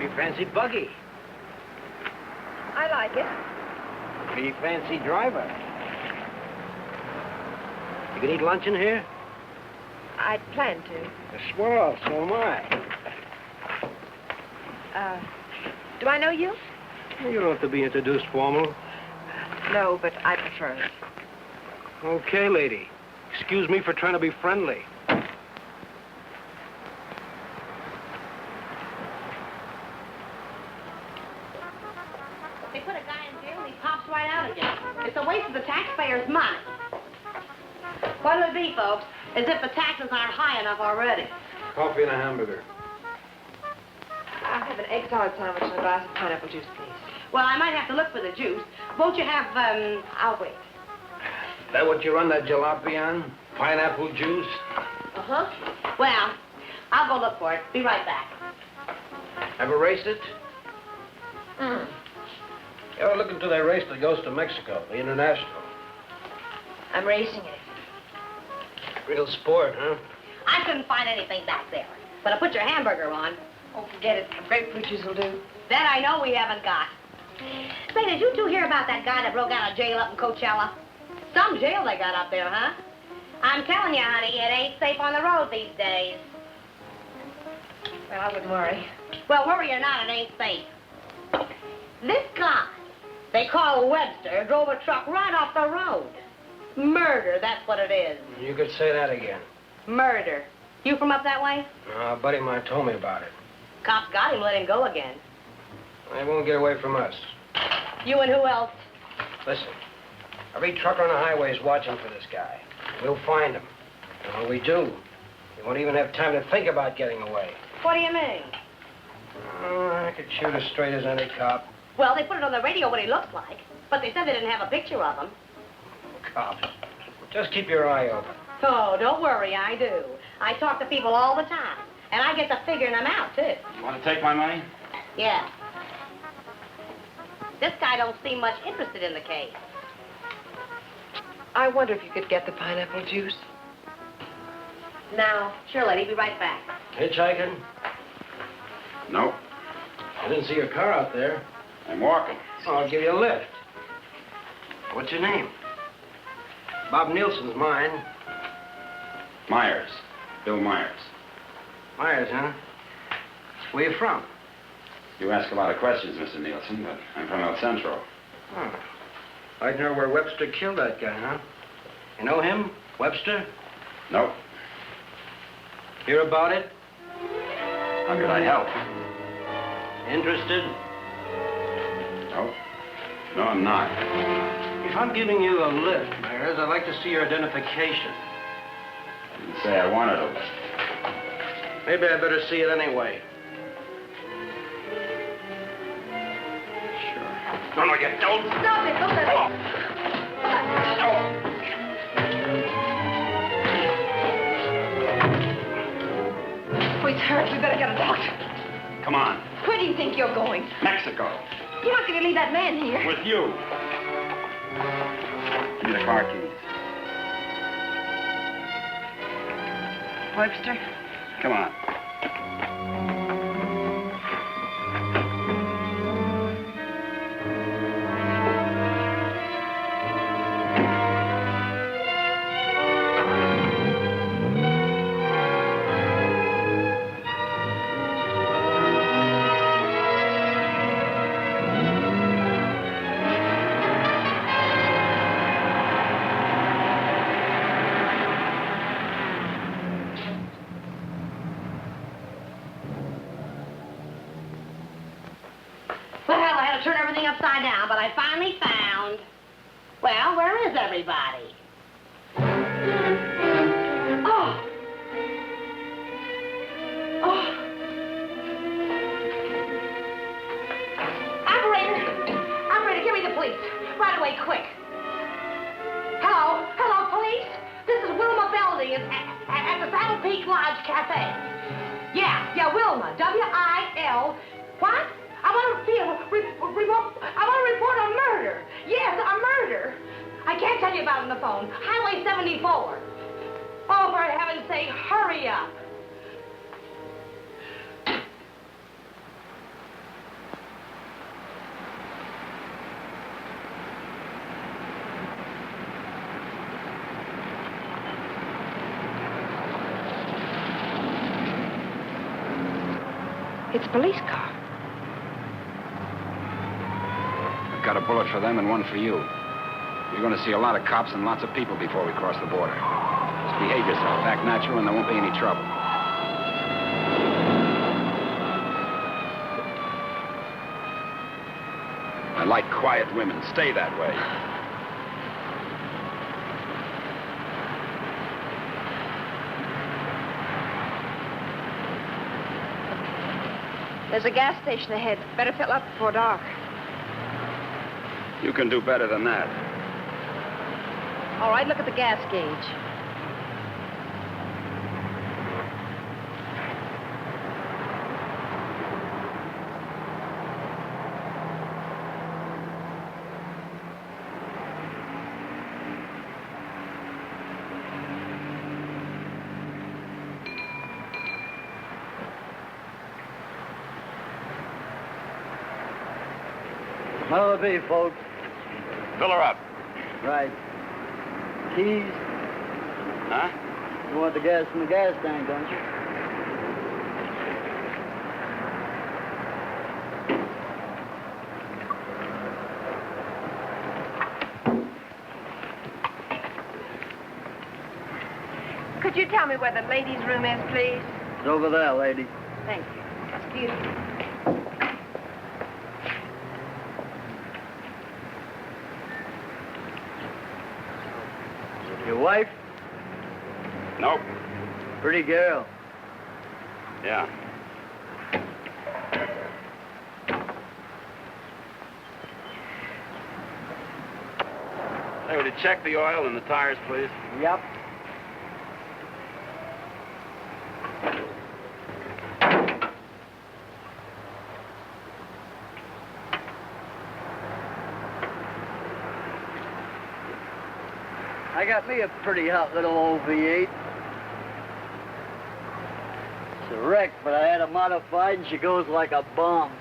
you fancy buggy. I like it. Pretty fancy driver. You can eat lunch in here? I'd plan to. Swell, so am I. Do I know you? Well, you don't have to be introduced formal. No, but I prefer it. Okay, lady. Excuse me for trying to be friendly. They put a guy in jail and he pops right out again. It's a waste of the taxpayers' money. What'll it be, folks? As if the taxes aren't high enough already. Coffee and a hamburger. I'll have an egg salad sandwich and a glass of pineapple juice, please. Well, I might have to look for the juice. Won't you have, I'll wait. Is that what you run that jalopy on? Pineapple juice? Uh-huh. Well, I'll go look for it. Be right back. Ever race it? Mm. You ever look into that race that goes to Mexico, the International? I'm racing it. Real sport, huh? I couldn't find anything back there. But I put your hamburger on. Oh, forget it. Grapefruit juice will do. That I know we haven't got. Say, did you two hear about that guy that broke out of jail up in Coachella? Some jail they got up there, huh? I'm telling you, honey, it ain't safe on the road these days. Well, I wouldn't worry. Well, worry or not, it ain't safe. This guy, they call Webster, drove a truck right off the road. Murder, that's what it is. You could say that again. Murder. You from up that way? A buddy of mine told me about it. Cops got him, let him go again. They won't get away from us. You and who else? Listen, every trucker on the highway is watching for this guy. We'll find him. And when we do, he won't even have time to think about getting away. What do you mean? Oh, I could shoot as straight as any cop. Well, they put it on the radio what he looks like, but they said they didn't have a picture of him. Cops. Just keep your eye open. Oh, don't worry, I do. I talk to people all the time, and I get to figuring them out, too. You want to take my money? Yeah. This guy don't seem much interested in the case. I wonder if you could get the pineapple juice. Now, sure, lady, be right back. Hitchhiking? No. I didn't see your car out there. I'm walking. Oh, I'll give you a lift. What's your name? Bob Nielsen's mine. Myers. Bill Myers. Myers, huh? Where you from? You ask a lot of questions, Mr. Nielsen, but I'm from El Centro. Oh. I'd know where Webster killed that guy, huh? You know him? Webster? Nope. Hear about it? How could I help? Interested? Nope. No, I'm not. If I'm giving you a lift, Myers, I'd like to see your identification. I didn't say I wanted a lift. Maybe I better see it anyway. Sure. No, you don't. Stop it, don't let Oh. Oh, he's hurt. We better get a doctor. Come on. Where do you think you're going? Mexico. You're not going to leave that man here. With you. Give me the car keys. Webster? Come on. Well, I had to turn everything upside down, but I finally found... Well, where is everybody? Oh! Oh! Operator, give me the police. Right away, quick. Hello? Hello, police? This is Wilma Belding at the Saddle Peak Lodge Cafe. Yeah, Wilma. W-I-L... What? I want to report a murder. Yes, a murder. I can't tell you about it on the phone. Highway 74. Oh, for heaven's sake, hurry up. It's a police car. I've got a bullet for them and one for you. You're going to see a lot of cops and lots of people before we cross the border. Just behave yourself, act natural, and there won't be any trouble. I like quiet women. Stay that way. There's a gas station ahead. Better fill up before dark. You can do better than that. All right, look at the gas gauge. What'll it be, folks? Fill her up. Right. Keys? Huh? You want the gas in the gas tank, don't you? Could you tell me where the ladies' room is, please? It's over there, lady. Thank you. That's beautiful. Your wife? Nope. Pretty girl. Yeah. Hey, would you check the oil and the tires, please? Yep. I got me a pretty hot little old V8. It's a wreck, but I had her modified and she goes like a bomb.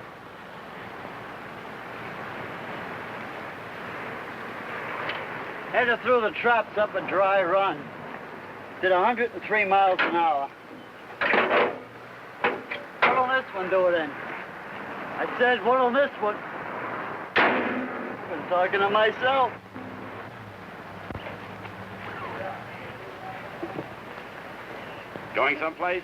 Had her through the traps up a dry run. Did 103 miles an hour. What'll this one do it in? I said, what'll this one? I've been talking to myself. Going someplace?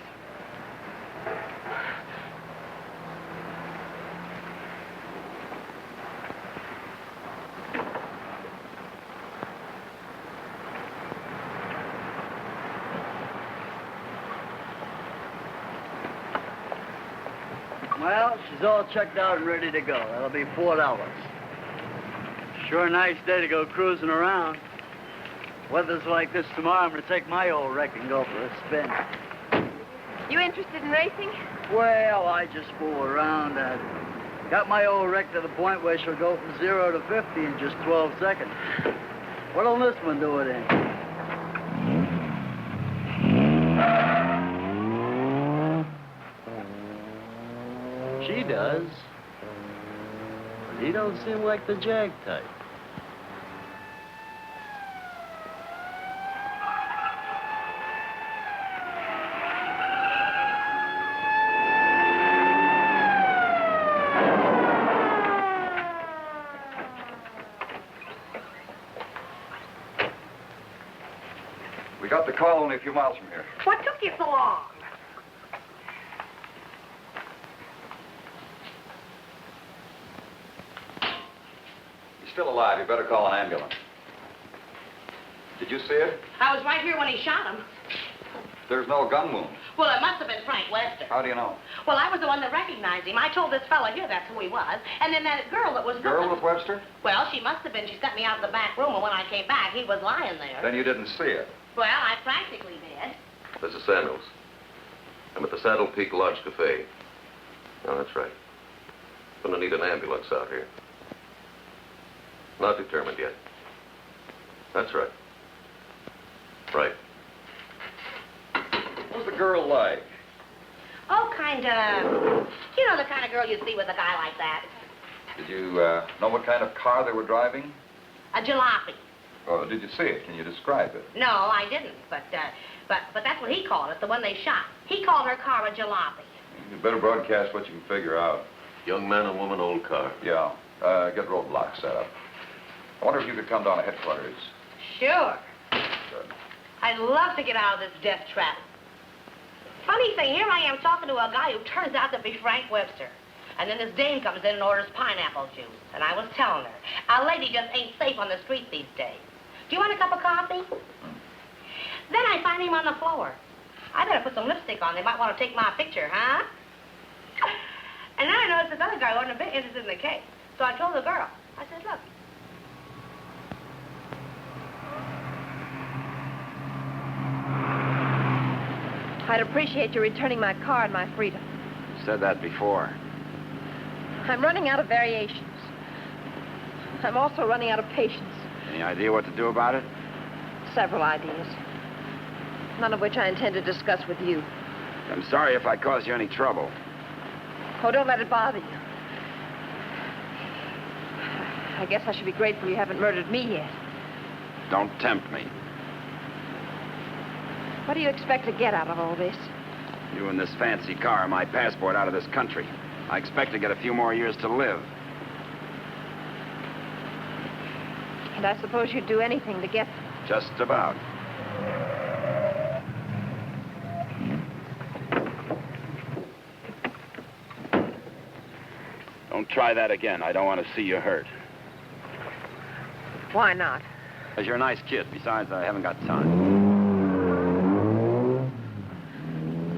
Well, she's all checked out and ready to go. That'll be $4. Sure a nice day to go cruising around. Weather's like this tomorrow, I'm gonna take my old wreck and go for a spin. You interested in racing? Well, I just fool around. Got my old wreck to the point where she'll go from 0 to 50 in just 12 seconds. What'll this one do it in? She does. But he don't seem like the jag type. We got the call only a few miles from here. What took you so long? He's still alive. You better call an ambulance. Did you see it? I was right here when he shot him. There's no gun wound. Well, it must have been Frank Wester. How do you know? Well, I was the one that recognized him. I told this fella here that's who he was. And then that girl that was with Girl him. with Webster? Well, she must have been. She sent me out in the back room, and when I came back, he was lying there. Then you didn't see it. Well, I practically did. This is Samuels. I'm at the Saddle Peak Lodge Cafe. Oh, that's right. Gonna need an ambulance out here. Not determined yet. That's right. Right. What was the girl like? Oh, kind of... You know the kind of girl you see with a guy like that. Did you know what kind of car they were driving? A jalopy. Or did you see it? Can you describe it? No, I didn't. But that's what he called it, the one they shot. He called her car a jalopy. You better broadcast what you can figure out. Young man and woman, old car. Yeah. Get roadblocks set up. I wonder if you could come down to headquarters. Sure. Good. I'd love to get out of this death trap. Funny thing, here I am talking to a guy who turns out to be Frank Webster. And then this dame comes in and orders pineapple juice. And I was telling her, a lady just ain't safe on the street these days. Do you want a cup of coffee? Then I find him on the floor. I better put some lipstick on. They might want to take my picture, huh? And then I noticed this other guy wasn't a bit interested in the case. So I told the girl. I said, look. I'd appreciate you returning my car and my freedom. Said that before. I'm running out of variations. I'm also running out of patience. Any idea what to do about it? Several ideas. None of which I intend to discuss with you. I'm sorry if I caused you any trouble. Oh, don't let it bother you. I guess I should be grateful you haven't murdered me yet. Don't tempt me. What do you expect to get out of all this? You and this fancy car are my passport out of this country. I expect to get a few more years to live. And I suppose you'd do anything to get them. Just about. Don't try that again. I don't want to see you hurt. Why not? Because you're a nice kid. Besides, I haven't got time.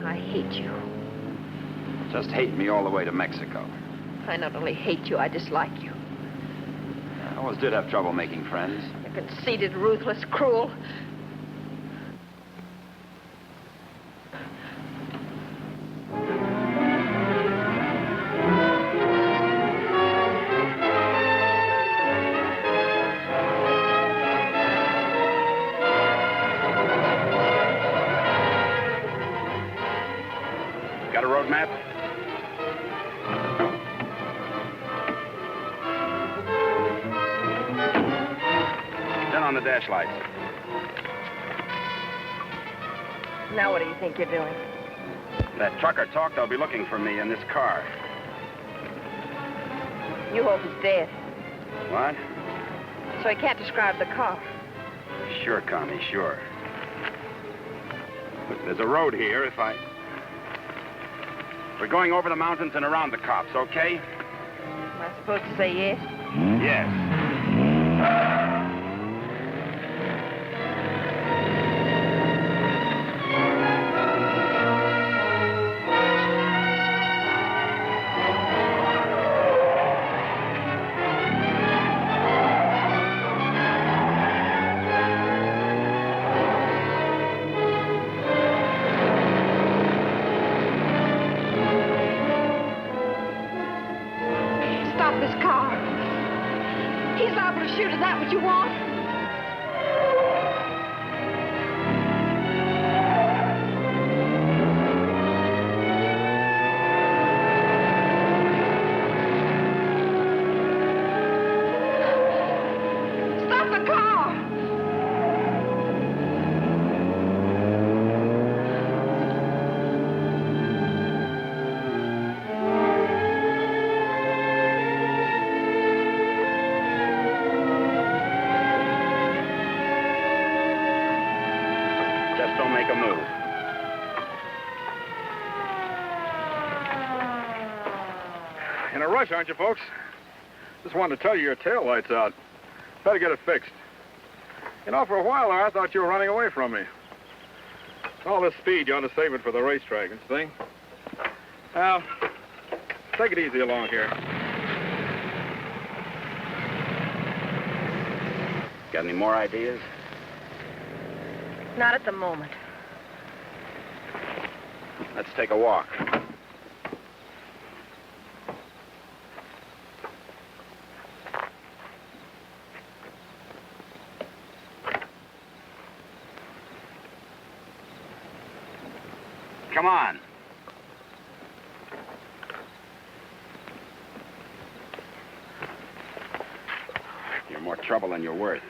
I hate you. Just hate me all the way to Mexico. I not only hate you, I dislike you. I always did have trouble making friends. You're conceited, ruthless, cruel. Got a road map? Turn on the dash lights. Now what do you think you're doing? That trucker talked, they'll be looking for me in this car. You hope he's dead, What? so he can't describe the car. Sure, Connie, sure. Look, there's a road here We're going over the mountains and around the cops, okay? Am I supposed to say yes? Yes. Stop this car. He's liable to shoot. Is that what you want? Stop the car! Just don't make a move. In a rush, aren't you, folks? Just wanted to tell you your tail light's out. Better get it fixed. You know, for a while there, I thought you were running away from me. All this speed, you ought to save it for the racetrack and thing. Now, take it easy along here. Got any more ideas? Not at the moment. Let's take a walk. Come on. You're more trouble than you're worth.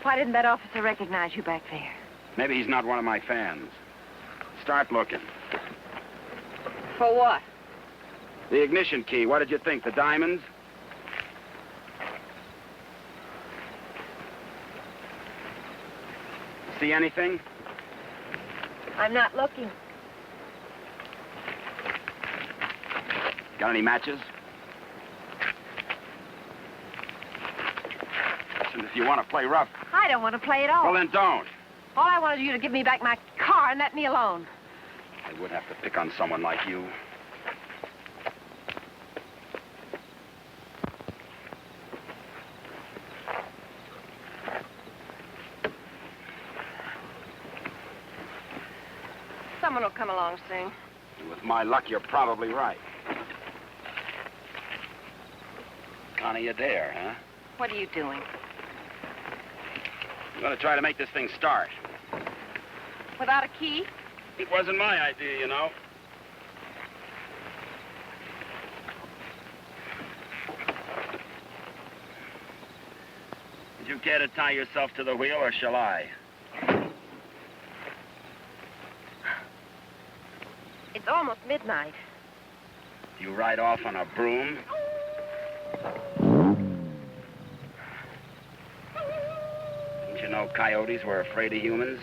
Why didn't that officer recognize you back there? Maybe he's not one of my fans. Start looking. For what? The ignition key, what did you think? The diamonds? See anything? I'm not looking. Got any matches? Listen, if you want to play rough, I don't want to play at all. well, then don't. All I wanted you to give me back my car and let me alone. I would have to pick on someone like you. Someone will come along soon. With my luck, you're probably right. Connie, you dare, huh? What are you doing? I'm gonna try to make this thing start. Without a key? It wasn't my idea, you know. Did you care to tie yourself to the wheel, or shall I? It's almost midnight. You ride off on a broom? Didn't you know coyotes were afraid of humans?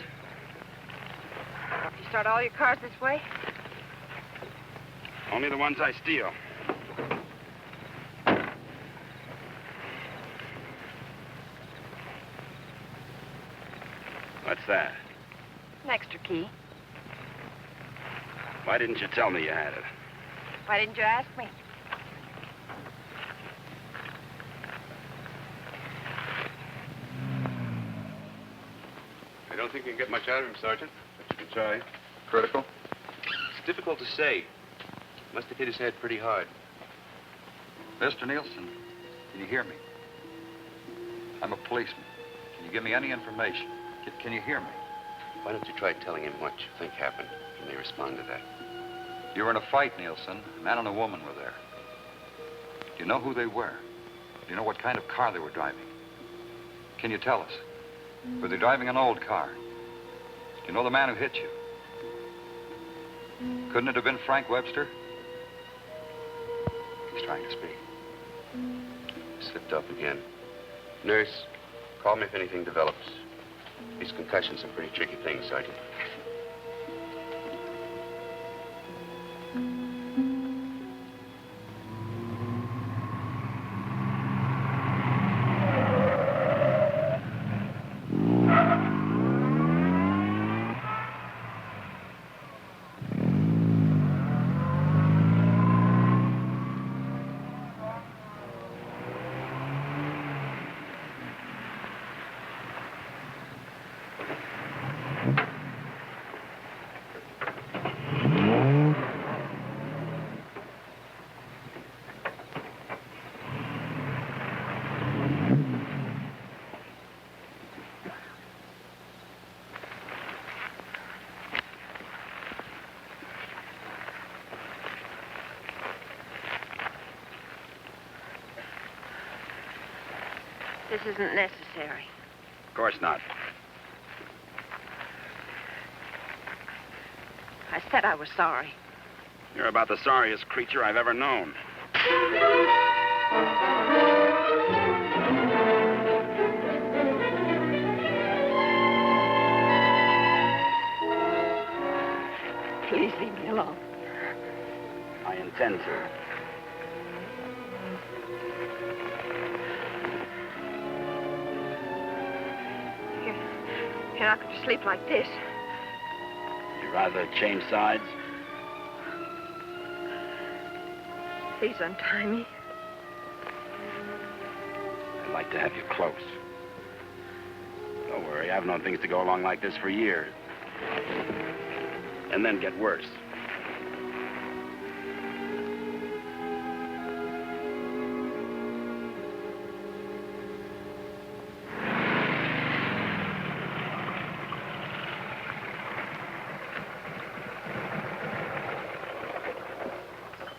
You start all your cars this way? Only the ones I steal. What's that? An extra key. Why didn't you tell me you had it? Why didn't you ask me? I don't think you can get much out of him, Sergeant, but you can try. Critical? It's difficult to say. Must have hit his head pretty hard. Mr. Nielsen, can you hear me? I'm a policeman. Can you give me any information? Can you hear me? Why don't you try telling him what you think happened? He may respond to that. You were in a fight, Nielsen. A man and a woman were there. Do you know who they were? Do you know what kind of car they were driving? Can you tell us? Were they driving an old car? Do you know the man who hit you? Couldn't it have been Frank Webster? He's trying to speak. Slipped up again. Nurse, call me if anything develops. These concussions are pretty tricky things, Sergeant. This isn't necessary. Of course not. I said I was sorry. You're about the sorriest creature I've ever known. Please leave me alone. I intend to. You're not going to sleep like this. You'd rather change sides? Please untie me. I'd like to have you close. Don't worry, I've known things to go along like this for years. And then get worse.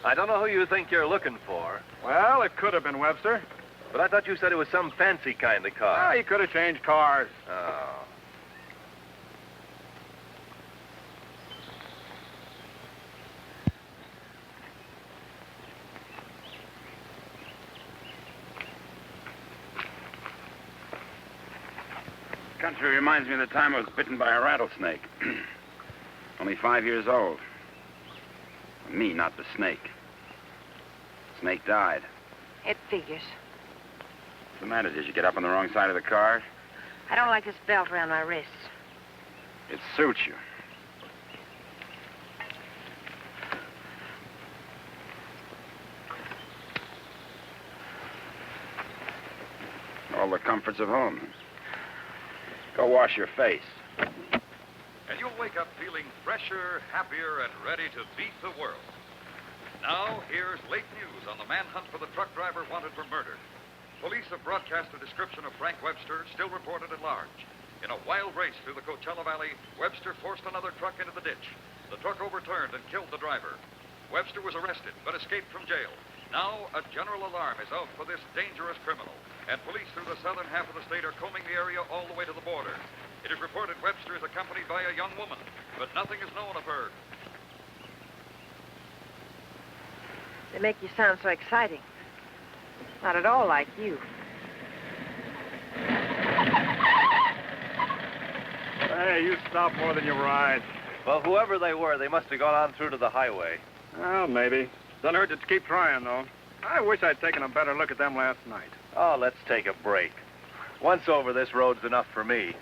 I don't know who you think you're looking for. Well, it could have been Webster. But I thought you said it was some fancy kind of car. Ah, he could have changed cars. Oh. Country reminds me of the time I was bitten by a rattlesnake. Only 5 years old. Me, not the snake. Snake died. It figures. What's the matter? Did you get up on the wrong side of the car? I don't like this belt around my wrists. It suits you. All the comforts of home. Go wash your face. And you'll wake up feeling fresher, happier, and ready to beat the world. Now, here's late news on the manhunt for the truck driver wanted for murder. Police have broadcast a description of Frank Webster, still reported at large. In a wild race through the Coachella Valley, Webster forced another truck into the ditch. The truck overturned and killed the driver. Webster was arrested, but escaped from jail. Now, a general alarm is out for this dangerous criminal, and police through the southern half of the state are combing the area all the way to the border. It is reported Webster is accompanied by a young woman, but nothing is known of her. They make you sound so exciting. Not at all like you. Hey, you stop more than you ride. Well, whoever they were, they must have gone on through to the highway. Well, maybe. Doesn't hurt to keep trying, though. I wish I'd taken a better look at them last night. Oh, let's take a break. Once over, this road's enough for me.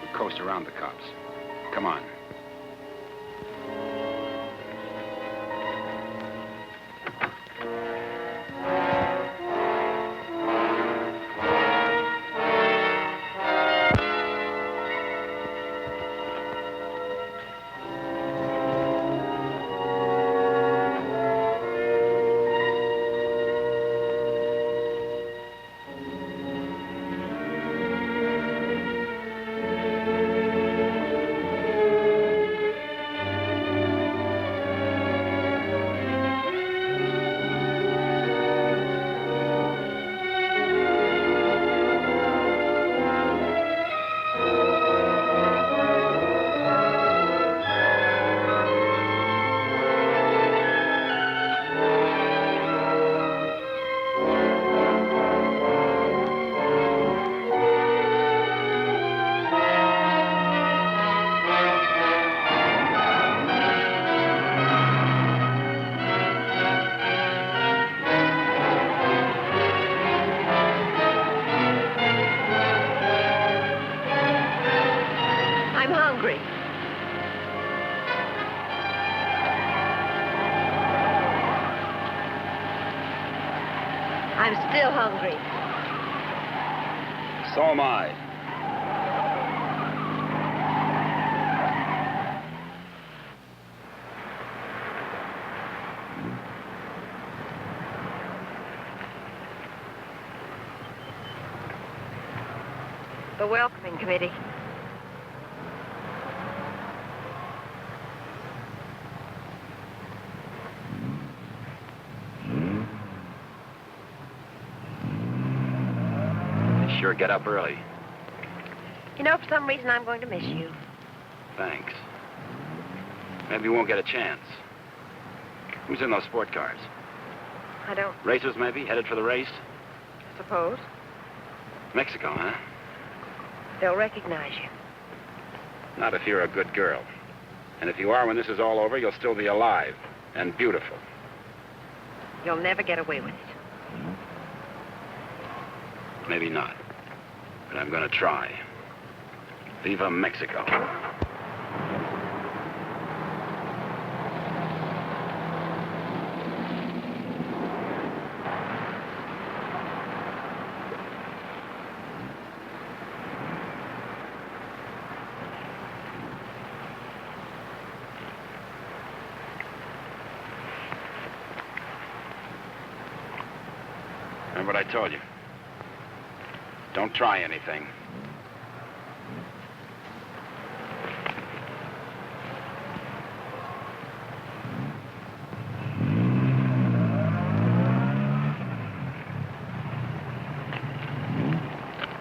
We coast around the cops. Come on. I'm still hungry. So am I. The welcoming committee. Sure get up early. You know, for some reason, I'm going to miss you. Thanks. Maybe you won't get a chance. Who's in those sport cars? I don't Racers, maybe? Headed for the race? suppose. Mexico, huh? They'll recognize you. Not if you're a good girl. And if you are, when this is all over, you'll still be alive and beautiful. You'll never get away with it. Maybe not. But I'm gonna try. Viva Mexico. Remember what I told you? Don't try anything.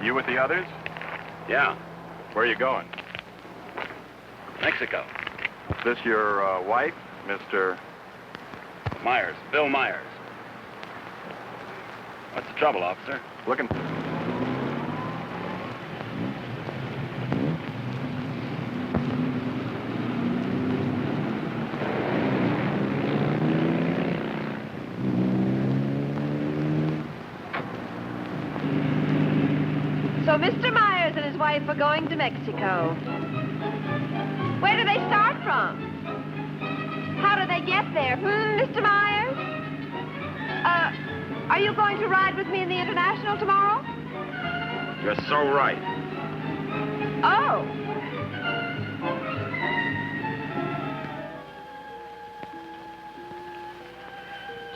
You with the others? Yeah, Where are you going? Mexico. Is this your wife, Mr. Myers, Bill Myers. What's the trouble, officer? Looking? So Mr. Myers and his wife are going to Mexico. Where do they start from? How do they get there? Mr. Myers? Are you going to ride with me in the International tomorrow? You're so right. Oh.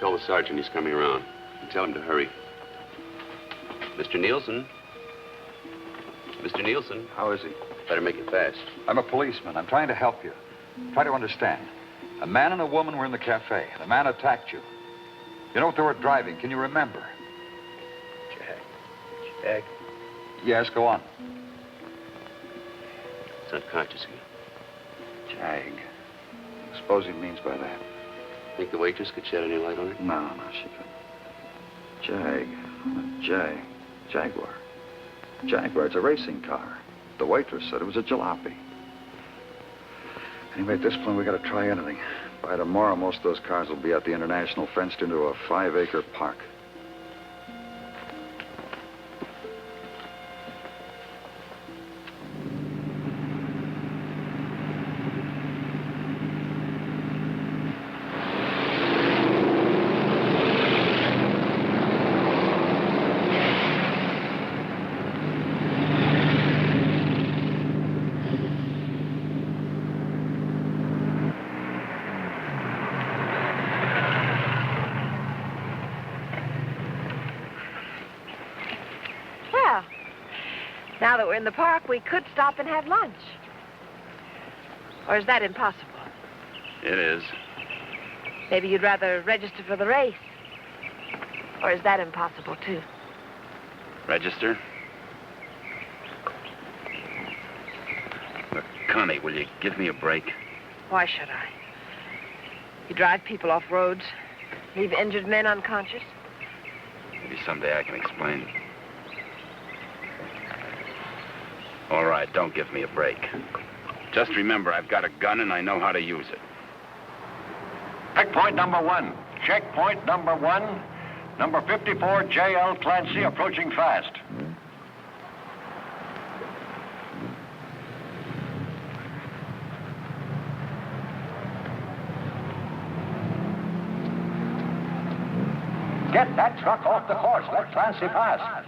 Tell the sergeant he's coming around. And tell him to hurry. Mr. Nielsen? Mr. Nielsen? How is he? Better make it fast. I'm a policeman. I'm trying to help you. Try to understand. A man and a woman were in the cafe. The man attacked you. You know what they were driving? Can you remember? Jag. Yes, go on. It's unconscious again. Jag. Suppose he means by that. Think the waitress could shed any light on it? No, she couldn't. Jag. Jaguar. Jaguar, it's a racing car. The waitress said it was a jalopy. Anyway, at this point, we got to try anything. By tomorrow, most of those cars will be at the International, fenced into a 5-acre park. Now that we're in the park, we could stop and have lunch. Or is that impossible? It is. Maybe you'd rather register for the race. Or is that impossible, too? Register? Look, Connie, will you give me a break? Why should I? You drive people off roads, leave injured men unconscious. Maybe someday I can explain. All right, don't give me a break. Just remember, I've got a gun and I know how to use it. Checkpoint number 1. Checkpoint number 1. Number 54, J.L. Clancy, approaching fast. Get that truck off the course. Let Clancy pass.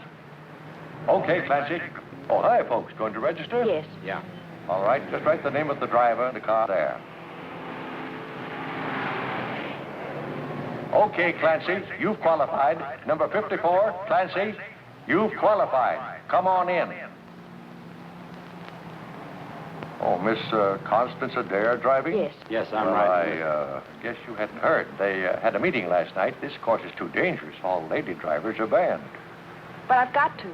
Okay, Clancy. Oh, hi, folks. Going to register? Yes. Yeah. All right, just write the name of the driver and the car there. Okay, Clancy, you've qualified. Number 54, Clancy, you've qualified. Come on in. Oh, Miss Constance Adair driving? Yes. Yes, I'm Well, right. I guess you hadn't heard. They had a meeting last night. This course is too dangerous. All lady drivers are banned. But I've got to.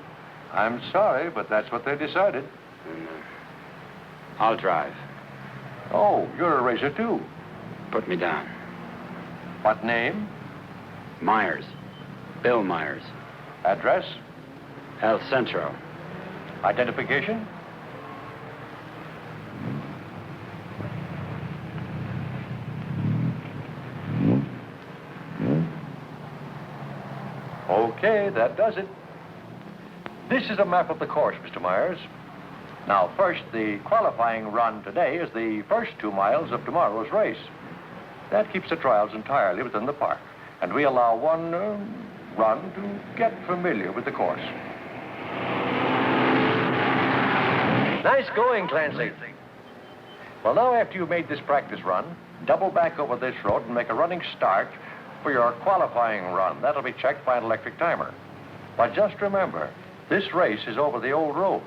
I'm sorry, but that's what they decided. I'll drive. Oh, you're a racer, too. Put me down. What name? Myers. Bill Myers. Address? El Centro. Identification? Okay, that does it. This is a map of the course, Mr. Myers. Now, first, the qualifying run today is the first 2 miles of tomorrow's race. That keeps the trials entirely within the park, and we allow one run to get familiar with the course. Nice going, Clancy. Well, now, after you've made this practice run, double back over this road and make a running start for your qualifying run. That'll be checked by an electric timer. But just remember, This race is over the old road,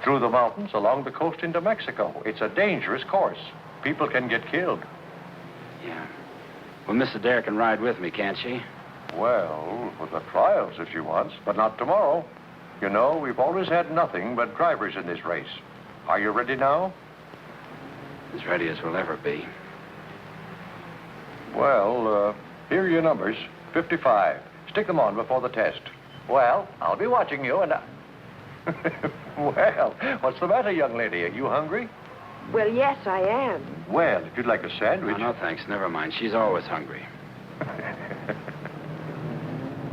through the mountains, along the coast into Mexico. It's a dangerous course. People can get killed. Yeah. Well, Miss Adair can ride with me, can't she? Well, for the trials if she wants, but not tomorrow. You know, we've always had nothing but drivers in this race. Are you ready now? As ready as we'll ever be. Well, here are your numbers. 55. Stick them on before the test. Well, I'll be watching you and Well, what's the matter, young lady? Are you hungry? Well, yes, I am. Well, if you'd like a sandwich... No, thanks. Never mind. She's always hungry.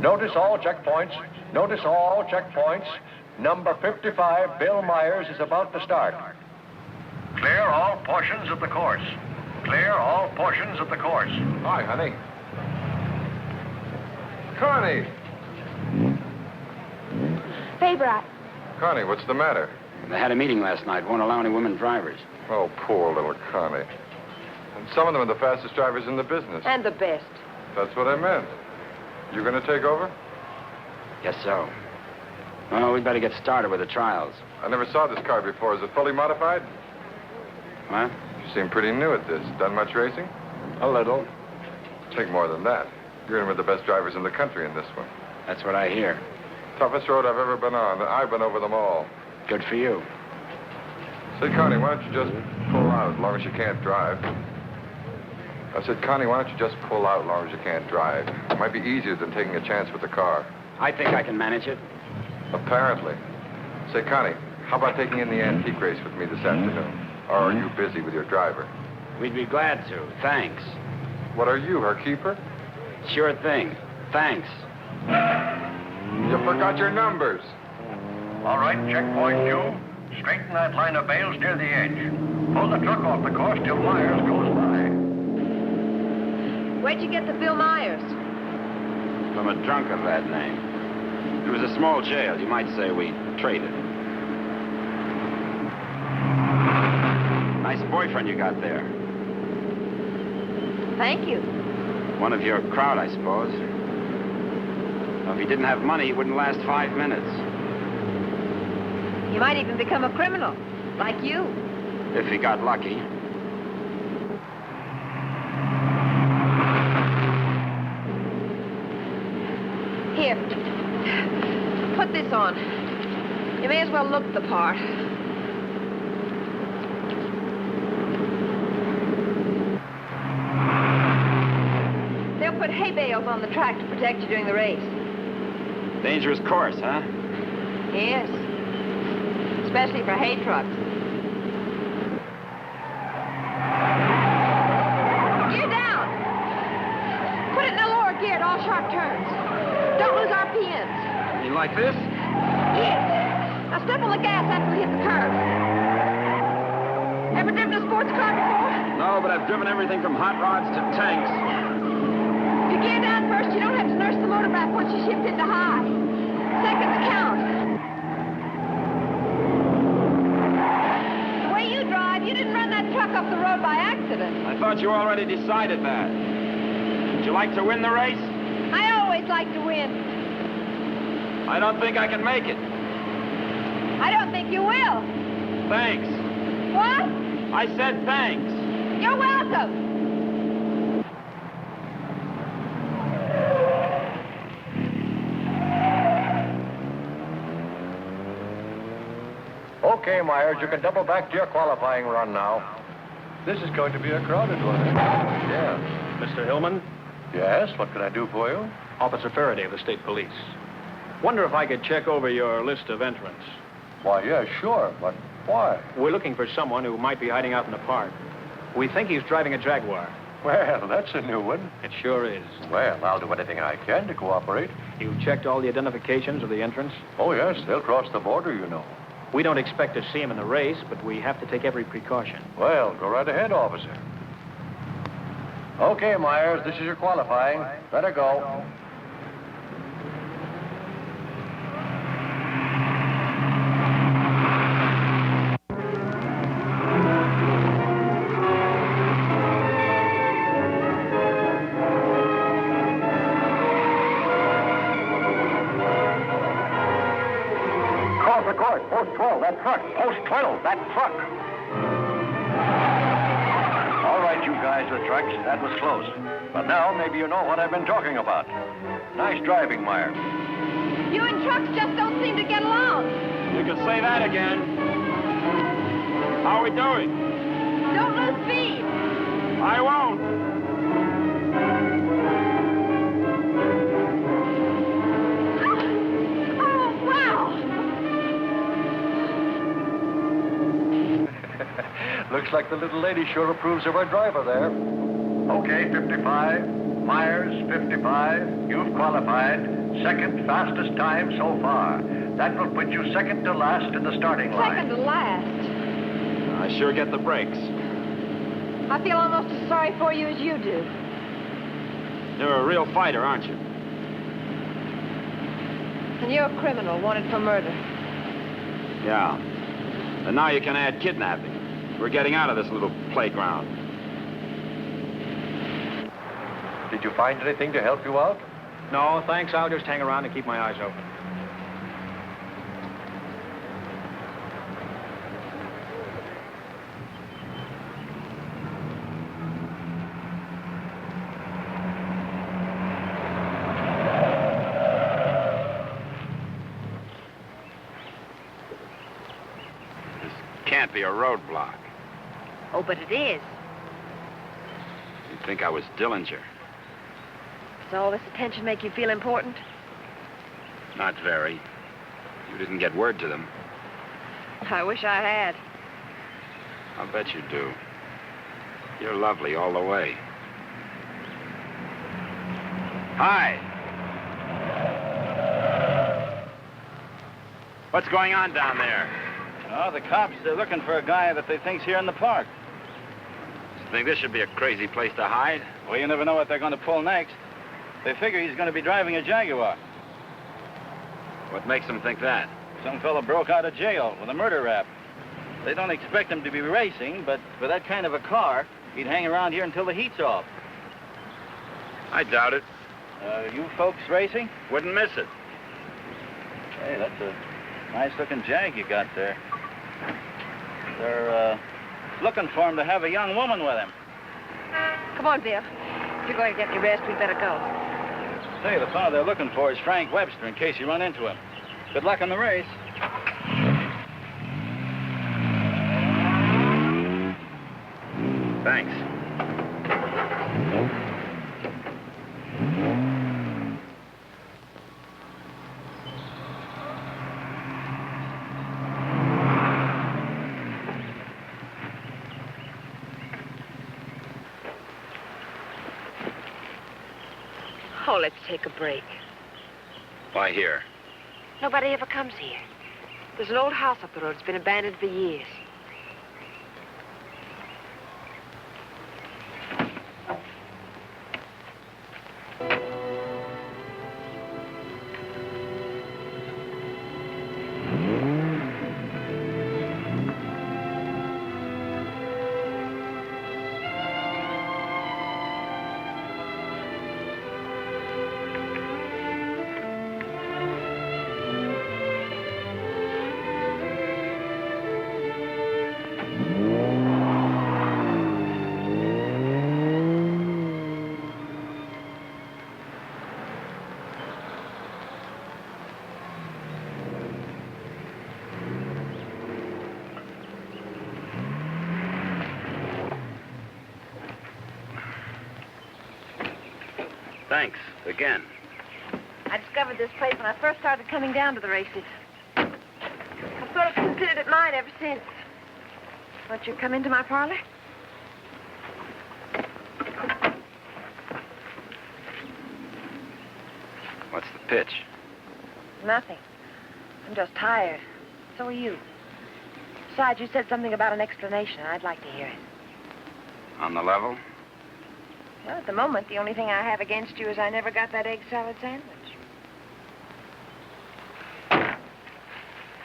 Notice all checkpoints. Notice all checkpoints. Number 55, Bill Myers, is about to start. Clear all portions of the course. Clear all portions of the course. Hi, honey. Connie! Faber, Connie, what's the matter? They had a meeting last night. Won't allow any women drivers. Oh, poor little Connie. And some of them are the fastest drivers in the business. and the best. That's what I meant. You gonna take over? Guess so. Well, we'd better get started with the trials. I never saw this car before. Is it fully modified? What? You seem pretty new at this. Done much racing? A little. Think more than that. You're in with the best drivers in the country in this one. That's what I hear. Toughest road I've ever been on. I've been over them all. Good for you. Say, Connie, why don't you just pull out as long as you can't drive? I said, Connie, why don't you just pull out as long as you can't drive? It might be easier than taking a chance with the car. I think I can manage it. Apparently. Say, Connie, how about taking in the antique race with me this afternoon? Or are you busy with your driver? We'd be glad to. Thanks. What are you, her keeper? Sure thing. Thanks. You forgot your numbers. All right, checkpoint 2. Straighten that line of bales near the edge. Pull the truck off the course till Myers goes by. Where'd you get the Bill Myers? From a drunk of that name. It was a small jail. You might say we traded. Nice boyfriend you got there. Thank you. One of your crowd, I suppose. Well, if he didn't have money, he wouldn't last 5 minutes. You might even become a criminal, like you. If he got lucky. Here. Put this on. You may as well look the part. They'll put hay bales on the track to protect you during the race. Dangerous course, huh? Yes. Especially for hay trucks. Gear down. Put it in a lower gear at all sharp turns. Don't lose RPMs. You like this? Yes. Now step on the gas after we hit the curve. Ever driven a sports car before? No, but I've driven everything from hot rods to tanks. If you gear down first, you don't have to nurse the motor back once you shift into high. Seconds count. The way you drive, you didn't run that truck off the road by accident. I thought you already decided that. Would you like to win the race? I always like to win. I don't think I can make it. I don't think you will. Thanks. What? I said thanks. You're welcome. Okay, Myers, you can double back to your qualifying run now. This is going to be a crowded one. Yeah. Mr. Hillman? Yes, what can I do for you? Officer Faraday of the State Police. Wonder if I could check over your list of entrants. Why, yeah, sure, but why? We're looking for someone who might be hiding out in the park. We think he's driving a Jaguar. Well, that's a new one. It sure is. Well, I'll do anything I can to cooperate. You checked all the identifications of the entrants? Oh, yes, they'll cross the border, you know. We don't expect to see him in the race, but we have to take every precaution. Well, go right ahead, officer. Okay, Myers, this is your qualifying. Better go. off the course. Post 12, that truck. Post 12, that truck. All right, you guys with trucks, that was close. But now maybe you know what I've been talking about. Nice driving, Meyer. You and trucks just don't seem to get along. You can say that again. How are we doing? Don't lose speed. I won't. Oh, wow. Looks like the little lady sure approves of our driver there. Okay, 55. Myers, 55. You've qualified. Second fastest time so far. That will put you second to last in the starting line. Second to last. I sure get the breaks. I feel almost as sorry for you as you do. You're a real fighter, aren't you? And you're a criminal wanted for murder. Yeah. And now you can add kidnapping. We're getting out of this little playground. Did you find anything to help you out? No, thanks. I'll just hang around and keep my eyes open. Can't be a roadblock. Oh, but it is. You'd think I was Dillinger. Does all this attention make you feel important? Not very. You didn't get word to them. I wish I had. I'll bet you do. You're lovely all the way. Hi. What's going on down there? Oh, the cops, they're looking for a guy that they think's here in the park. You think this should be a crazy place to hide? Well, you never know what they're going to pull next. They figure he's going to be driving a Jaguar. What makes them think that? Some fellow broke out of jail with a murder rap. They don't expect him to be racing, but for that kind of a car, he'd hang around here until the heat's off. I doubt it. You folks racing? Wouldn't miss it. Hey, that's a nice-looking Jag you got there. They're looking for him to have a young woman with him. Come on, Bill. If you're going to get any rest, we'd better go. Say, the fellow they're looking for is Frank Webster, in case you run into him. Good luck on the race. Thanks. Oh, let's take a break. Why here? Nobody ever comes here. There's an old house up the road. It's been abandoned for years. Thanks, again. I discovered this place when I first started coming down to the races. I've sort of considered it mine ever since. Won't you come into my parlor? What's the pitch? Nothing. I'm just tired. So are you. Besides, you said something about an explanation. I'd like to hear it. On the level? Well, at the moment, the only thing I have against you is I never got that egg salad sandwich.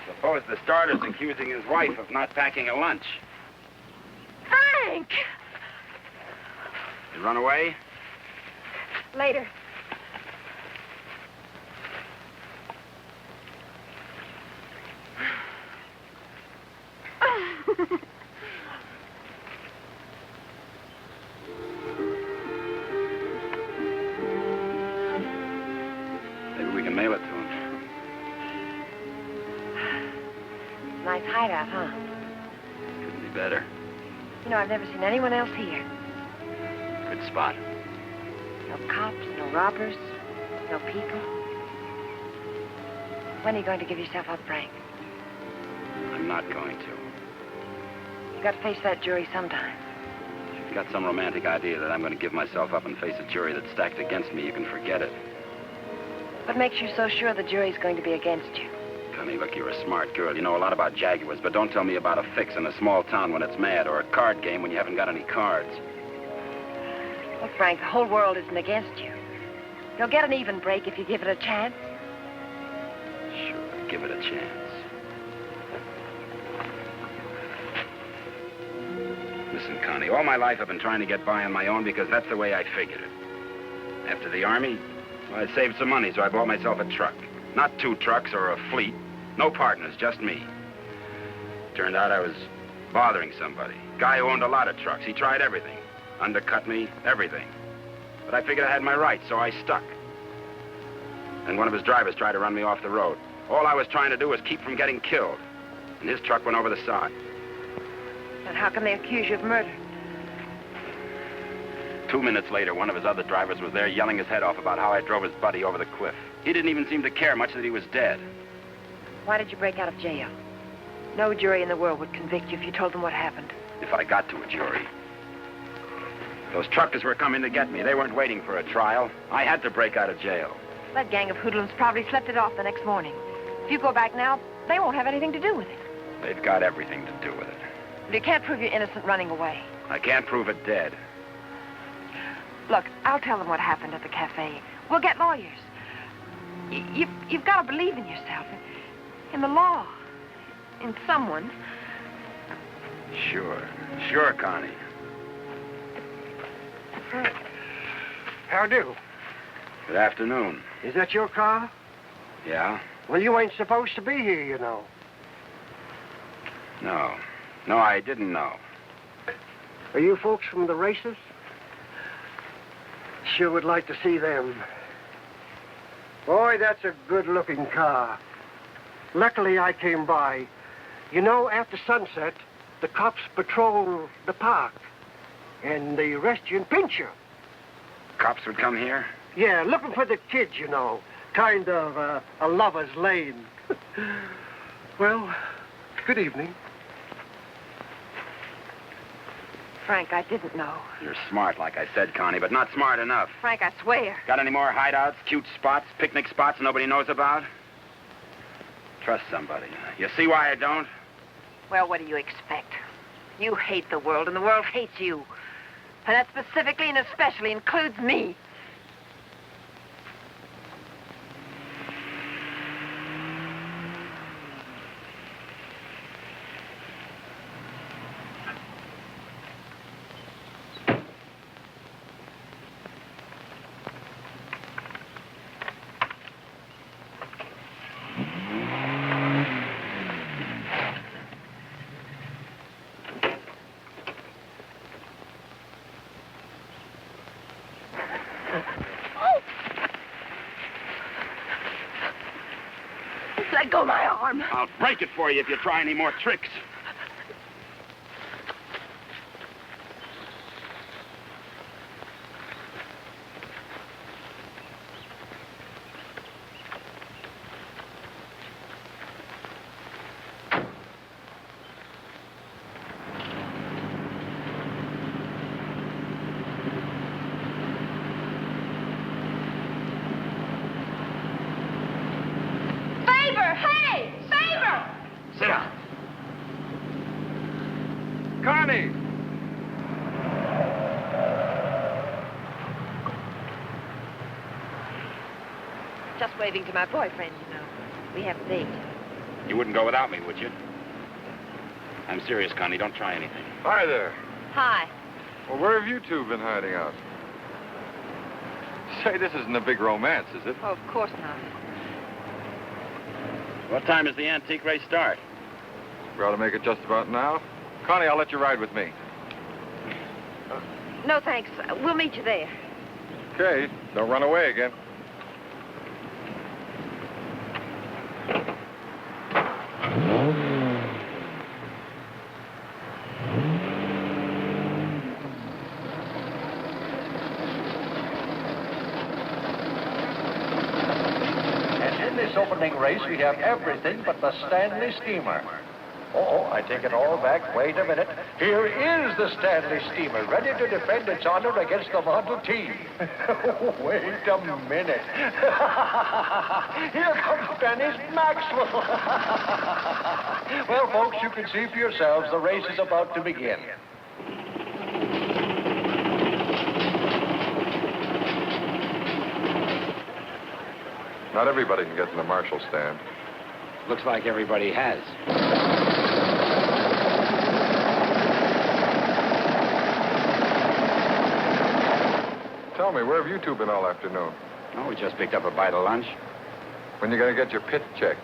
Suppose the starter's accusing his wife of not packing a lunch. Frank! You run away? Later. Nice hideout, huh? Couldn't be better. You know, I've never seen anyone else here. Good spot. No cops, no robbers, no people. When are you going to give yourself up, Frank? I'm not going to. You've got to face that jury sometime. If you've got some romantic idea that I'm going to give myself up and face a jury that's stacked against me, you can forget it. What makes you so sure the jury's going to be against you? Connie, look, you're a smart girl. You know a lot about Jaguars, but don't tell me about a fix in a small town when it's mad or a card game when you haven't got any cards. Look, Frank, the whole world isn't against you. You'll get an even break if you give it a chance. Sure, give it a chance. Listen, Connie, all my life I've been trying to get by on my own because that's the way I figured it. After the Army, well, I saved some money, so I bought myself a truck. Not 2 trucks or a fleet. No partners, just me. Turned out I was bothering somebody. Guy who owned a lot of trucks. He tried everything. Undercut me, everything. But I figured I had my rights, so I stuck. And one of his drivers tried to run me off the road. All I was trying to do was keep from getting killed. And his truck went over the side. And how can they accuse you of murder? 2 minutes later, one of his other drivers was there yelling his head off about how I drove his buddy over the cliff. He didn't even seem to care much that he was dead. Why did you break out of jail? No jury in the world would convict you if you told them what happened. If I got to a jury. Those truckers were coming to get me. They weren't waiting for a trial. I had to break out of jail. That gang of hoodlums probably slept it off the next morning. If you go back now, they won't have anything to do with it. They've got everything to do with it. But you can't prove you're innocent running away. I can't prove it dead. Look, I'll tell them what happened at the cafe. We'll get lawyers. You've got to believe in yourself, in the law, in someone. Sure, Connie. How do? Good afternoon. Is that your car? Yeah? Well, you ain't supposed to be here, you know. No, I didn't know. Are you folks from the races? Sure would like to see them. Boy, that's a good-looking car. Luckily, I came by. You know, after sunset, the cops patrol the park. And they arrest you and pinch you. Cops would come here? Yeah, looking for the kids, you know. Kind of a lover's lane. Well, good evening. Frank, I didn't know. You're smart, like I said, Connie, but not smart enough. Frank, I swear. Got any more hideouts, cute spots, picnic spots nobody knows about? Trust somebody. You see why I don't? Well, what do you expect? You hate the world, and the world hates you. And that specifically and especially includes me. Let go my arm. I'll break it for you if you try any more tricks. Sit down. Connie! Just waving to my boyfriend, you know. We have a date. You wouldn't go without me, would you? I'm serious, Connie. Don't try anything. Hi there. Hi. Well, where have you two been hiding out? Say, this isn't a big romance, is it? Oh, of course not. What time does the antique race start? We ought to make it just about now. Connie, I'll let you ride with me. No, thanks. We'll meet you there. Okay, don't run away again. opening race, we have everything but the Stanley Steamer. Oh, I take it all back. Wait a minute. Here is the Stanley Steamer, ready to defend its honor against the Model T. Wait a minute. Here comes Dennis Maxwell. Well, folks, you can see for yourselves the race is about to begin. Not everybody can get in the marshal stand. Looks like everybody has. Tell me, where have you two been all afternoon? Oh, we just picked up a bite of lunch. When you going to get your pit check?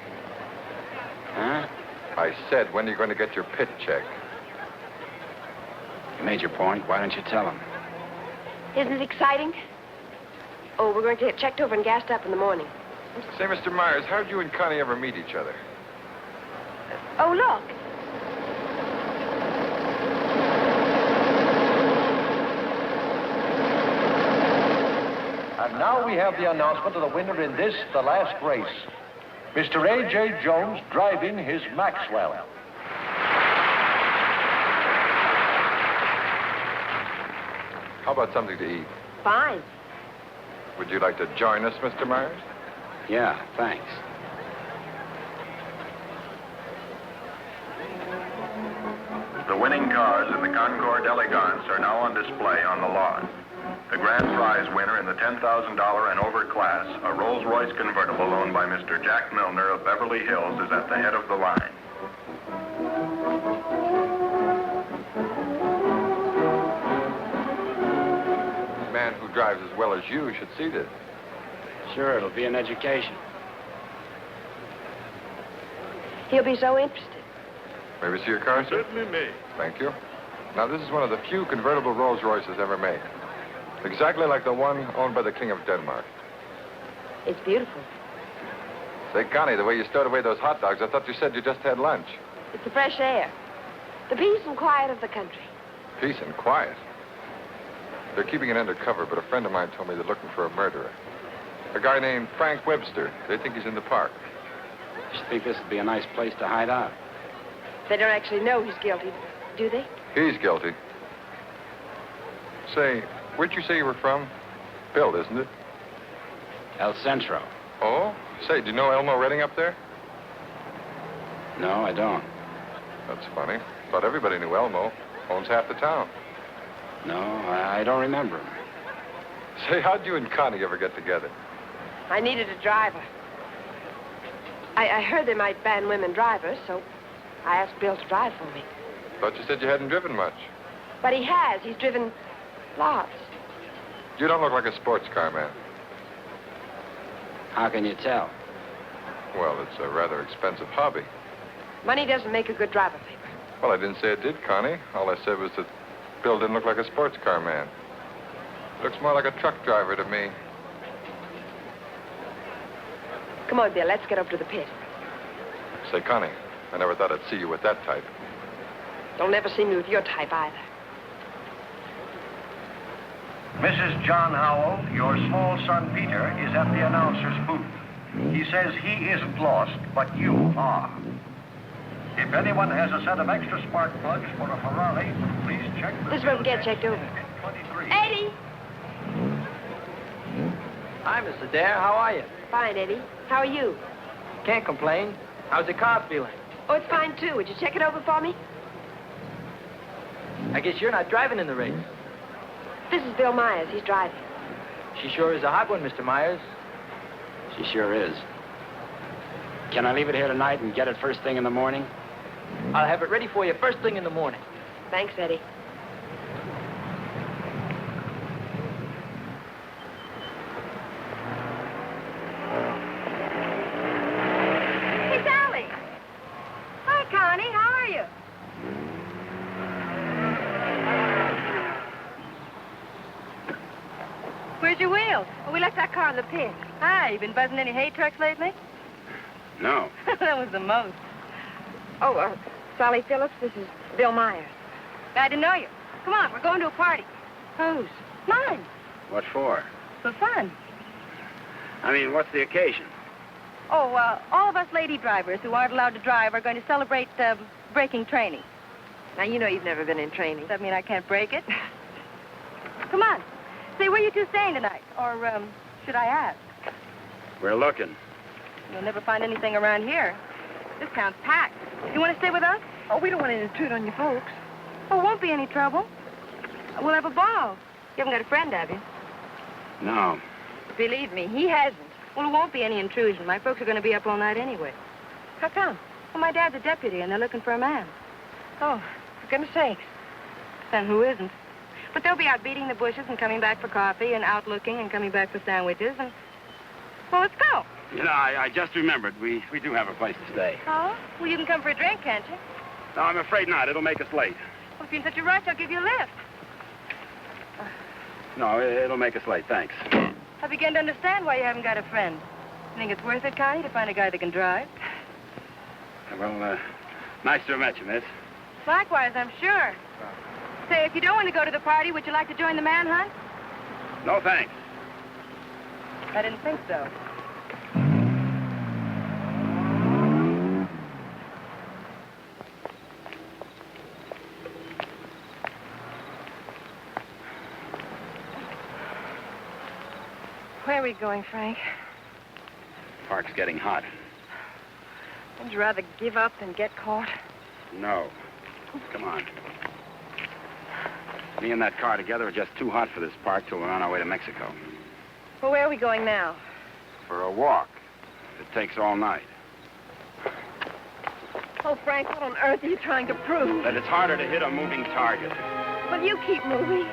Huh? I said, when are you going to get your pit check? You made your point. Why don't you tell him? Isn't it exciting? Oh, we're going to get checked over and gassed up in the morning. Say, Mr. Myers, how did you and Connie ever meet each other? Oh, look. And now we have the announcement of the winner in this, the last race. Mr. A.J. Jones driving his Maxwell. How about something to eat? Fine. Would you like to join us, Mr. Myers? Yeah, thanks. The winning cars in the Concord Elegance are now on display on the lawn. The grand prize winner in the $10,000 and over class, a Rolls-Royce convertible owned by Mr. Jack Milner of Beverly Hills, is at the head of the line. A man who drives as well as you should see this. Sure, it'll be an education. He'll be so interested. May we see your car, sir? Certainly may. Thank you. Now, this is one of the few convertible Rolls-Royces ever made. Exactly like the one owned by the King of Denmark. It's beautiful. Say, Connie, the way you stowed away those hot dogs, I thought you said you just had lunch. It's the fresh air. The peace and quiet of the country. Peace and quiet. They're keeping it undercover, but a friend of mine told me they're looking for a murderer. A guy named Frank Webster. They think he's in the park. You think this would be a nice place to hide out? They don't actually know he's guilty, do they? He's guilty. Say, where'd you say you were from? Bill, isn't it? El Centro. Oh? Say, do you know Elmo Redding up there? No, I don't. That's funny. Thought everybody knew Elmo. Owns half the town. No, I don't remember him. Say, how'd you and Connie ever get together? I needed a driver. I heard they might ban women drivers, so I asked Bill to drive for me. Thought you said you hadn't driven much. But he has. He's driven lots. You don't look like a sports car man. How can you tell? Well, it's a rather expensive hobby. Money doesn't make a good driver, Paper. Well, I didn't say it did, Connie. All I said was that Bill didn't look like a sports car man. Looks more like a truck driver to me. Come on, Bill. Let's get up to the pit. Say, Connie, I never thought I'd see you with that type. Don't ever see me with your type either. Mrs. John Howell, your small son Peter is at the announcer's booth. He says he isn't lost, but you are. If anyone has a set of extra spark plugs for a Ferrari, please check the... This is where we get checked over. 23. Eddie! Hi, Mr. Dare. How are you? Fine, Eddie. How are you? Can't complain. How's the car feeling? Oh, it's fine, too. Would you check it over for me? I guess you're not driving in the race. This is Bill Myers. He's driving. She sure is a hot one, Mr. Myers. She sure is. Can I leave it here tonight and get it first thing in the morning? I'll have it ready for you first thing in the morning. Thanks, Eddie. Hey, Sally. Hi, Connie. How are you? Where's your wheels? Oh, we left our car in the pit. Hi, you been buzzing any hay trucks lately? No. That was the most. Oh, Sally Phillips, this is Bill Myers. Glad to know you. Come on, we're going to a party. Whose? Mine. What for? For fun. I mean, what's the occasion? Oh, all of us lady drivers who aren't allowed to drive are going to celebrate braking training. Now, you know you've never been in training. Does that mean I can't break it? Come on. Say, where you two staying tonight? Or, should I ask? We're looking. You'll never find anything around here. This town's packed. You want to stay with us? Oh, we don't want to intrude on your folks. Oh, won't be any trouble. We'll have a ball. You haven't got a friend, have you? No. Believe me, he hasn't. Well, it won't be any intrusion. My folks are going to be up all night anyway. How come? Well, my dad's a deputy, and they're looking for a man. Oh, for goodness sakes. Then who isn't? But they'll be out beating the bushes and coming back for coffee and out looking and coming back for sandwiches and... Well, let's go. You know, I just remembered. We do have a place to stay. Oh? Well, you can come for a drink, can't you? No, I'm afraid not. It'll make us late. Well, if you're in such a rush, I'll give you a lift. No, it'll make us late. Thanks. I begin to understand why you haven't got a friend. You think it's worth it, Connie, to find a guy that can drive? Well, nice to have met you, miss. Likewise, I'm sure. Say, if you don't want to go to the party, would you like to join the manhunt? No, thanks. I didn't think so. Where are we going, Frank? Park's getting hot. Would you rather give up than get caught? No. Come on. Me and that car together are just too hot for this park till we're on our way to Mexico. Well, where are we going now? For a walk. It takes all night. Oh, Frank, what on earth are you trying to prove? That it's harder to hit a moving target. Well, you keep moving.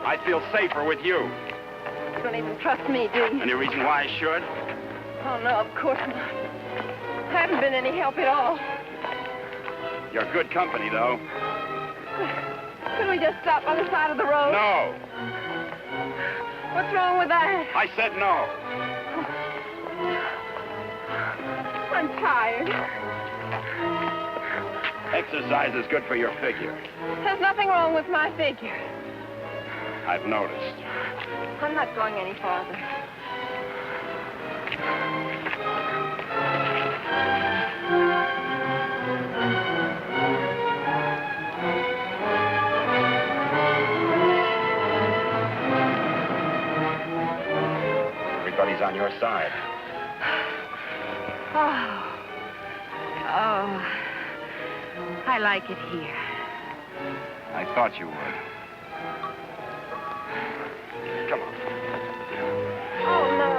I feel safer with you. You don't even trust me, do you? Any reason why I should? Oh, no, of course not. I haven't been any help at all. You're good company, though. Couldn't we just stop on the side of the road? No. What's wrong with that? I said no. I'm tired. Exercise is good for your figure. There's nothing wrong with my figure. I've noticed. I'm not going any farther. Everybody's on your side. Oh, I like it here. I thought you would. Come on. Oh, no.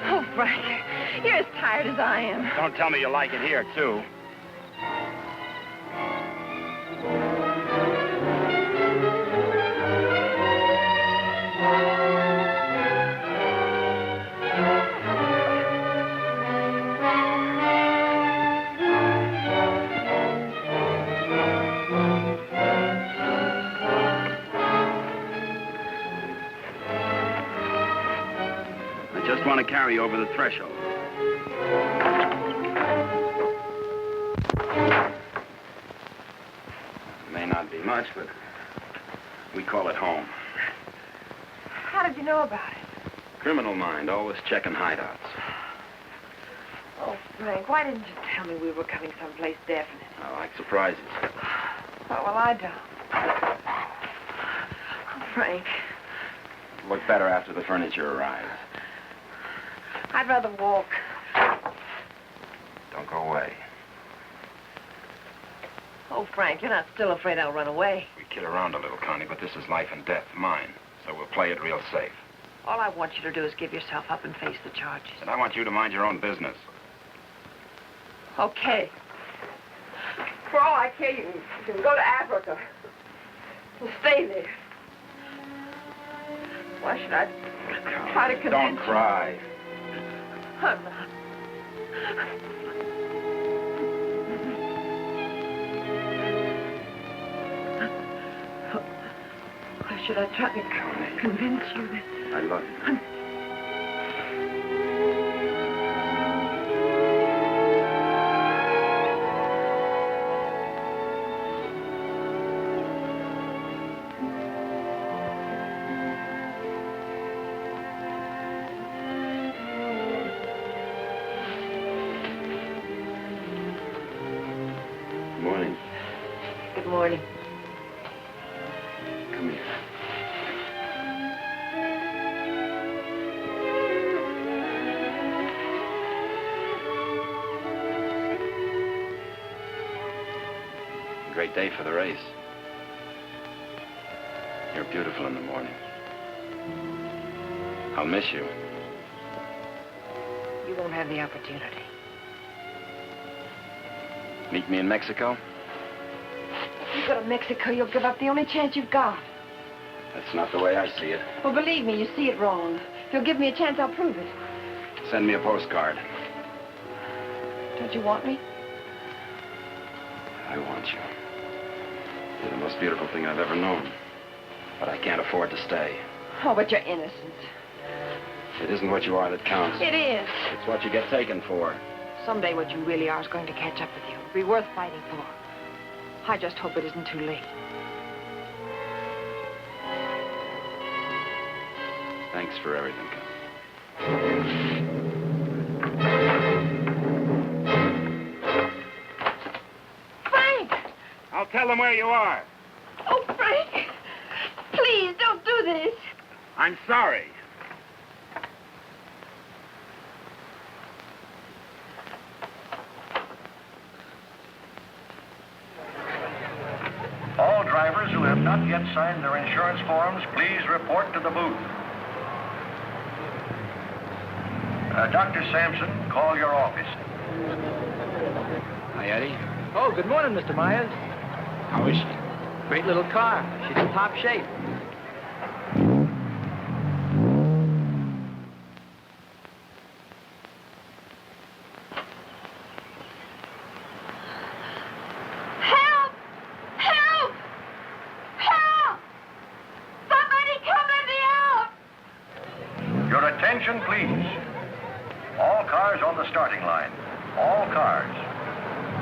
Oh, Frank, you're as tired as I am. Don't tell me you like it here, too. I just want to carry you over the threshold. May not be much, but we call it home. How did you know about it? Criminal mind, always checking hideouts. Oh, Frank, why didn't you tell me we were coming someplace definite? I like surprises. Oh, well, I don't. Oh, Frank, Look better after the furniture arrives. I'd rather walk. Don't go away. Oh, Frank, you're not still afraid I'll run away. We kid around a little, Connie, but this is life and death, mine. So we'll play it real safe. All I want you to do is give yourself up and face the charges. And I want you to mind your own business. Okay. For all I care, you can go to Africa. And stay there. Why should I try to convince Don't cry. you? I'm not. Why should I try to convince you that... I love you. Good morning. Come here. Great day for the race. You're beautiful in the morning. I'll miss you. You won't have the opportunity. Meet me in Mexico? If you go to Mexico, you'll give up the only chance you've got. That's not the way I see it. Well, believe me, you see it wrong. If you'll give me a chance, I'll prove it. Send me a postcard. Don't you want me? I want you. You're the most beautiful thing I've ever known. But I can't afford to stay. Oh, but you're innocent. It isn't what you are that counts. It is. It's what you get taken for. Someday what you really are is going to catch up with you. It'll be worth fighting for. I just hope it isn't too late. Thanks for everything. Frank! I'll tell them where you are. Oh, Frank! Please, don't do this. I'm sorry. All drivers who have not yet signed their insurance forms, please report to the booth. Dr. Sampson, call your office. Hi, Eddie. Oh, good morning, Mr. Myers. How is she? Great little car. She's in top shape. Help! Help! Help! Somebody come let me out! Your attention, please. All cars on the starting line. All cars.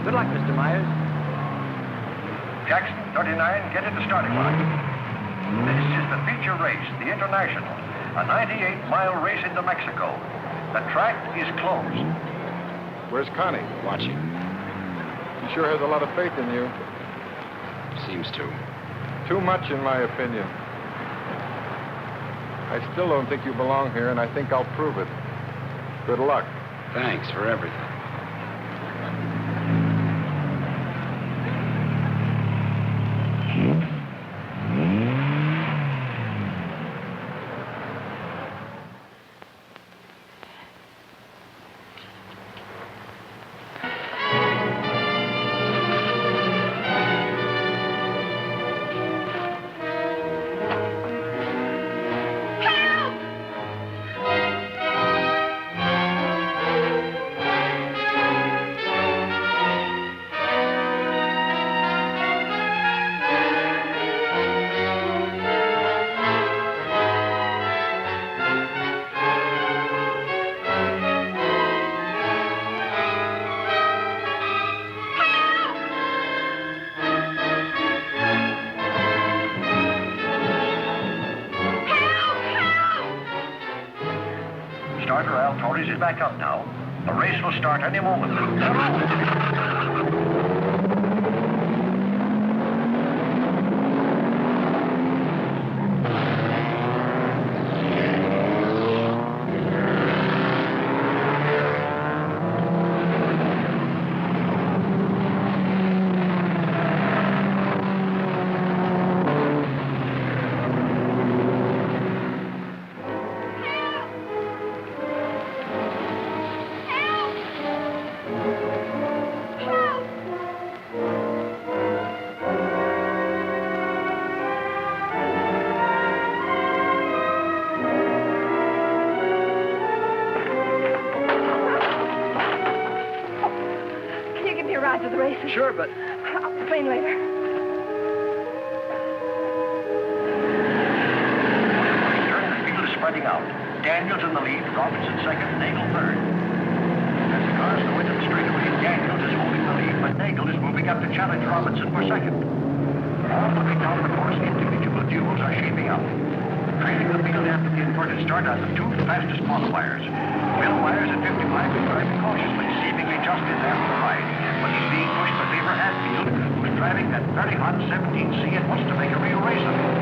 Good luck, Mr. Myers. Jackson, 39, get in the starting line. This is the feature race, the International, a 98-mile race into Mexico. The track is closed. Where's Connie? Watching. She sure has a lot of faith in you. Seems to. Too much, in my opinion. I still don't think you belong here, and I think I'll prove it. Good luck. Thanks for everything. Starter Al Torres is back up now. The race will start any moment. Can you give me a ride to the races? Sure, but... I'll complain later. The field is spreading out. Daniels in the lead, Robinson second, Nagel third. As the cars go into the straightaway, Daniels is holding the lead, but Nagel is moving up to challenge Robinson for second. All looking down the course, individual duels are shaping up. Trailing the field after the inverted start are the two fastest qualifiers. Bill Myers at 55 is driving cautiously, seemingly just in there for the ride, but he's being pushed by Beaver Hatfield, who's driving driving that very hot 17C and wants to make a real race of it.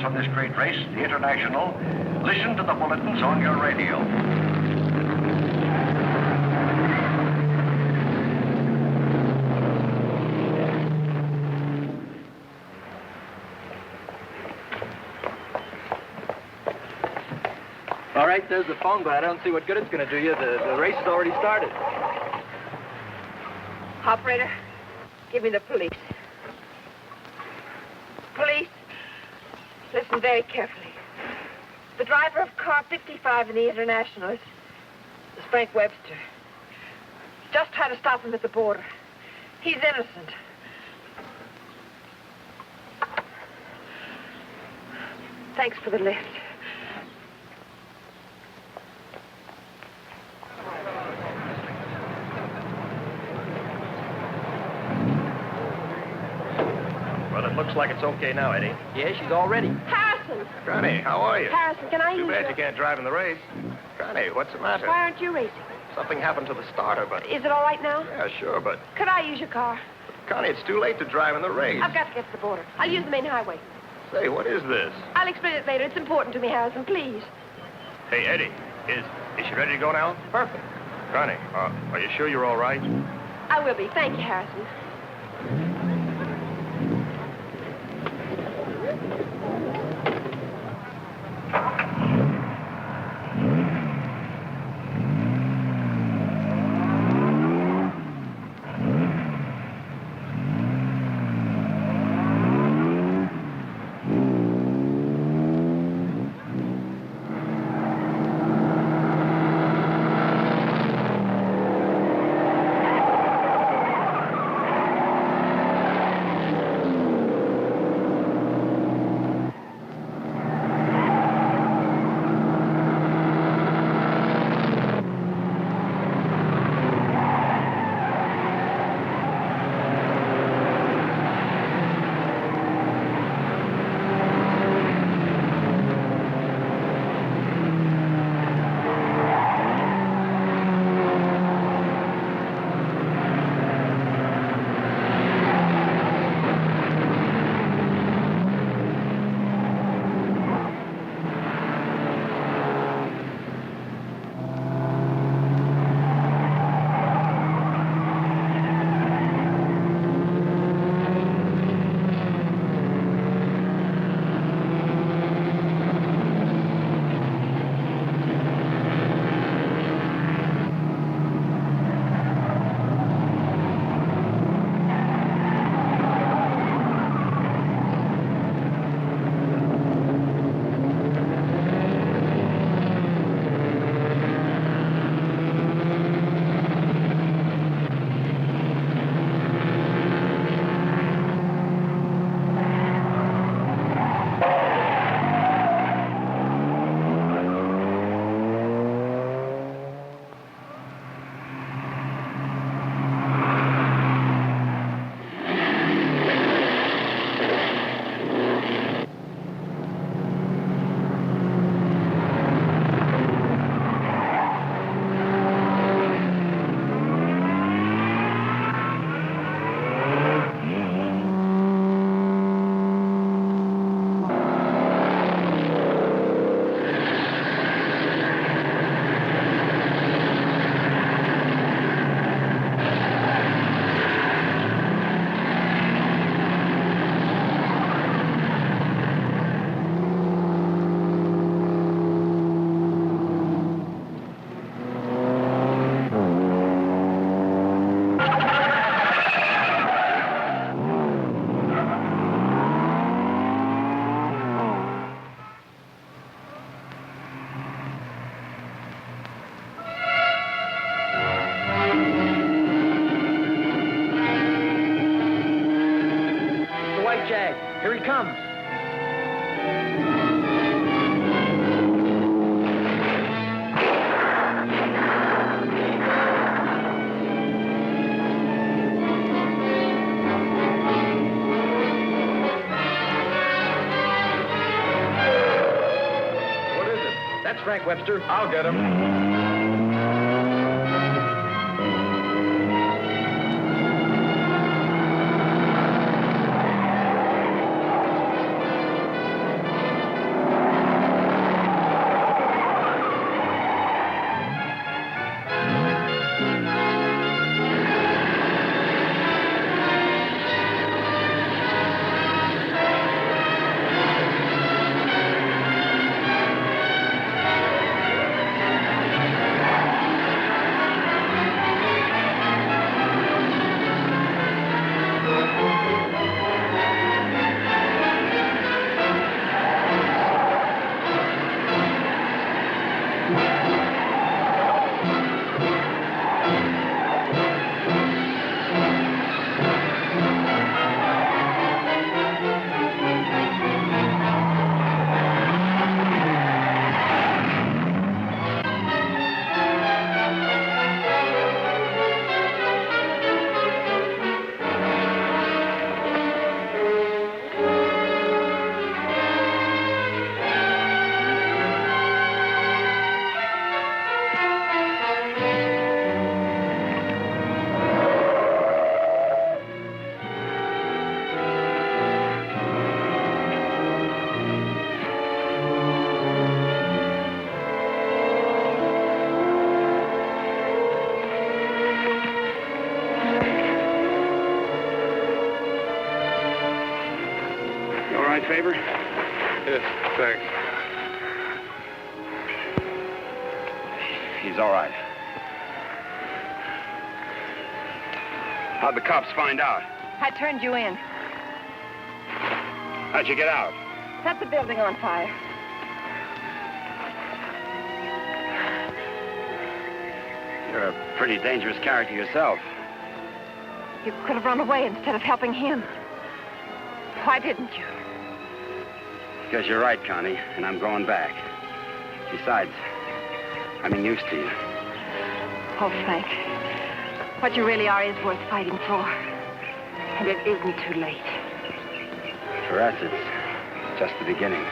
On this great race, the International, listen to the bulletins on your radio. All right, there's the phone, but I don't see what good it's going to do you. The race has already started. Operator, give me the police. Police. Listen very carefully. The driver of car 55 in the International is Frank Webster. Just tried to stop him at the border. He's innocent. Thanks for the lift. Well, it looks like it's okay now, Eddie. Yeah, she's all ready. Harrison! Connie, how are you? Harrison, can I Too use bad your... you can't drive in the race. Connie, what's the matter? Why aren't you racing? Something happened to the starter, but... Is it all right now? Yeah, sure, but... Could I use your car? Connie, it's too late to drive in the race. I've got to get to the border. I'll use the main highway. Say, what is this? I'll explain it later. It's important to me, Harrison. Please. Hey, Eddie, is she ready to go now? Perfect. Connie, are you sure you're all right? I will be. Thank you, Harrison. comes. What is it? That's Frank Webster. I'll get him. You all right, Faber? Yes, thanks. He's all right. How'd the cops find out? I turned you in. How'd you get out? Set the building on fire. You're a pretty dangerous character yourself. You could have run away instead of helping him. Why didn't you? Because you're right, Connie, and I'm going back. Besides, I'm used to you. Oh, Frank. What you really are is worth fighting for. And it isn't too late. For us, it's just the beginning.